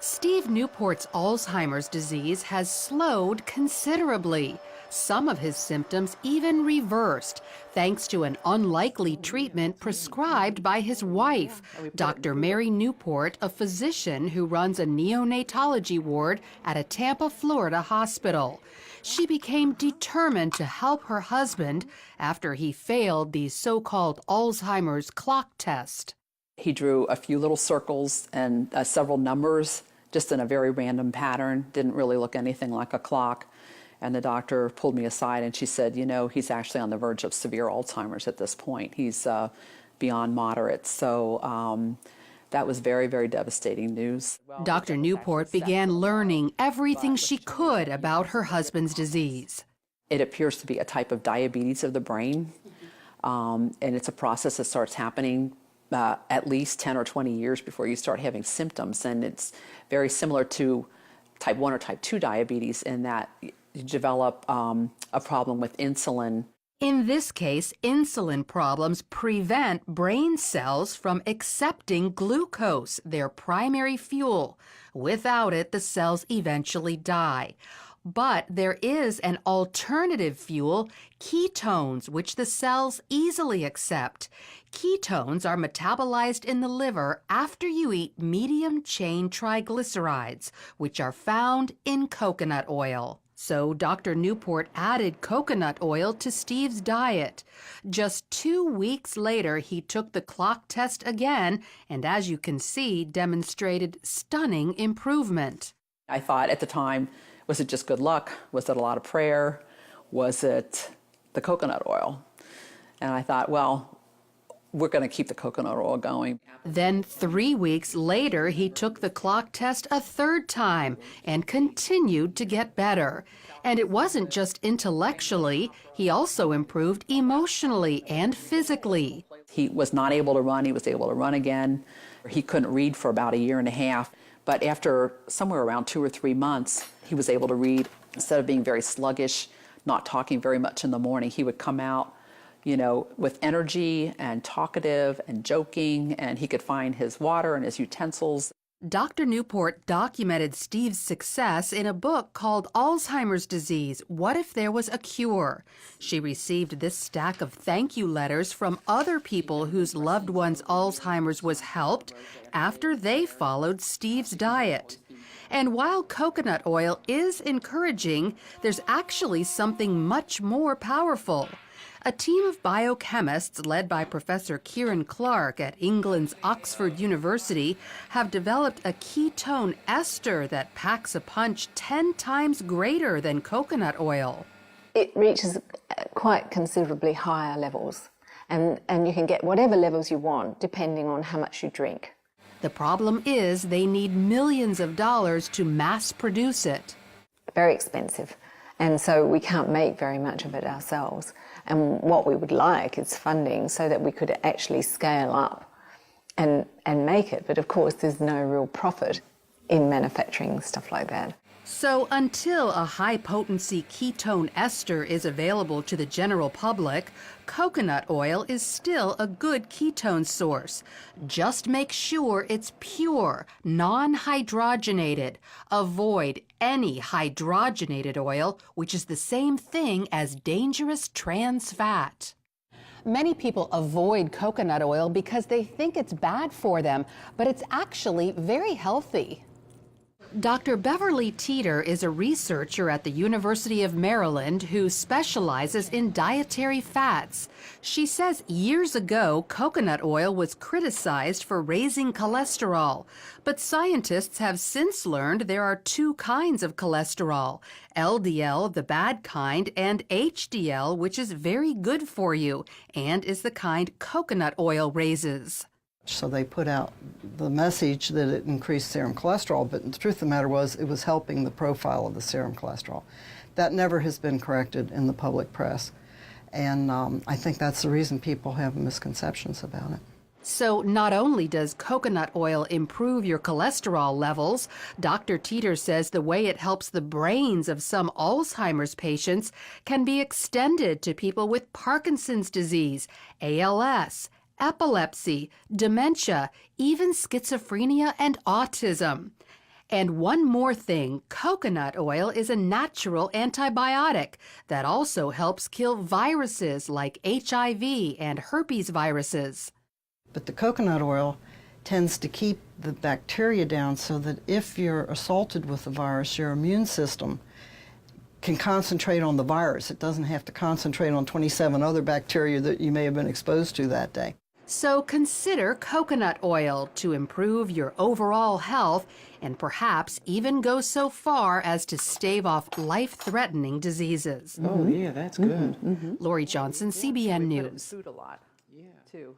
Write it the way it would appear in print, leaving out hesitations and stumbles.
Steve Newport's Alzheimer's disease has slowed considerably. Some of his symptoms even reversed, thanks to an unlikely treatment prescribed by his wife, Dr. Mary Newport, a physician who runs a neonatology ward at a Tampa, Florida hospital. She became determined to help her husband after he failed the so-called Alzheimer's clock test. He drew a few little circles and several numbers, just in a very random pattern. Didn't really look anything like a clock. And the doctor pulled me aside and she said, you know, he's actually on the verge of severe Alzheimer's at this point. He's beyond moderate. So that was very, very devastating news. Dr. Newport began learning everything she could about her husband's disease. It appears to be a type of diabetes of the brain. And it's a process that starts happening at least 10 or 20 years before you start having symptoms. And it's very similar to type 1 or type 2 diabetes in that you develop a problem with insulin. In this case, insulin problems prevent brain cells from accepting glucose, their primary fuel. Without it, the cells eventually die. But there is an alternative fuel, ketones, which the cells easily accept. Ketones are metabolized in the liver after you eat medium-chain triglycerides, which are found in coconut oil. So Dr. Newport added coconut oil to Steve's diet. Just 2 weeks later, he took the clock test again and, as you can see, demonstrated stunning improvement. I thought at the time, was it just good luck? Was it a lot of prayer? Was it the coconut oil? And I thought, well, we're going to keep the coconut oil going. Then 3 weeks later, he took the clock test a third time and continued to get better. And it wasn't just intellectually, he also improved emotionally and physically. He was not able to run. He was able to run again. He couldn't read for about 1.5 years. But after somewhere around 2 or 3 months, he was able to read. Instead of being very sluggish, not talking very much in the morning, he would come out, you know, with energy and talkative and joking, and he could find his water and his utensils. Dr. Newport documented Steve's success in a book called Alzheimer's Disease, What If There Was a Cure? She received this stack of thank you letters from other people whose loved ones' Alzheimer's was helped after they followed Steve's diet. And while coconut oil is encouraging, there's actually something much more powerful. A team of biochemists led by Professor Kieran Clark at England's Oxford University have developed a ketone ester that packs a punch 10 times greater than coconut oil. It reaches quite considerably higher levels, and you can get whatever levels you want depending on how much you drink. The problem is they need millions of dollars to mass produce it. Very expensive, and so we can't make very much of it ourselves. And what we would like is funding so that we could actually scale up and make it. But of course, there's no real profit in manufacturing stuff like that. So until a high-potency ketone ester is available to the general public, coconut oil is still a good ketone source. Just make sure it's pure, non-hydrogenated. Avoid any hydrogenated oil, which is the same thing as dangerous trans fat. Many people avoid coconut oil because they think it's bad for them, but it's actually very healthy. Dr. Beverly Teeter is a researcher at the University of Maryland who specializes in dietary fats. She says years ago, coconut oil was criticized for raising cholesterol, but scientists have since learned there are 2 kinds of cholesterol, LDL, the bad kind, and HDL, which is very good for you and is the kind coconut oil raises. So they put out the message that it increased serum cholesterol, but the truth of the matter was it was helping the profile of the serum cholesterol. That never has been corrected in the public press, and I think that's the reason people have misconceptions about it. So not only does coconut oil improve your cholesterol levels, Dr. Teeter says the way it helps the brains of some Alzheimer's patients can be extended to people with Parkinson's disease, ALS, epilepsy, dementia, even schizophrenia and autism. And one more thing, coconut oil is a natural antibiotic that also helps kill viruses like HIV and herpes viruses. But the coconut oil tends to keep the bacteria down so that if you're assaulted with the virus, your immune system can concentrate on the virus. It doesn't have to concentrate on 27 other bacteria that you may have been exposed to that day. So consider coconut oil to improve your overall health and perhaps even go so far as to stave off life-threatening diseases. Oh, yeah, that's good. Lori Johnson, CBN We put it in News. food a lot, Yeah. too.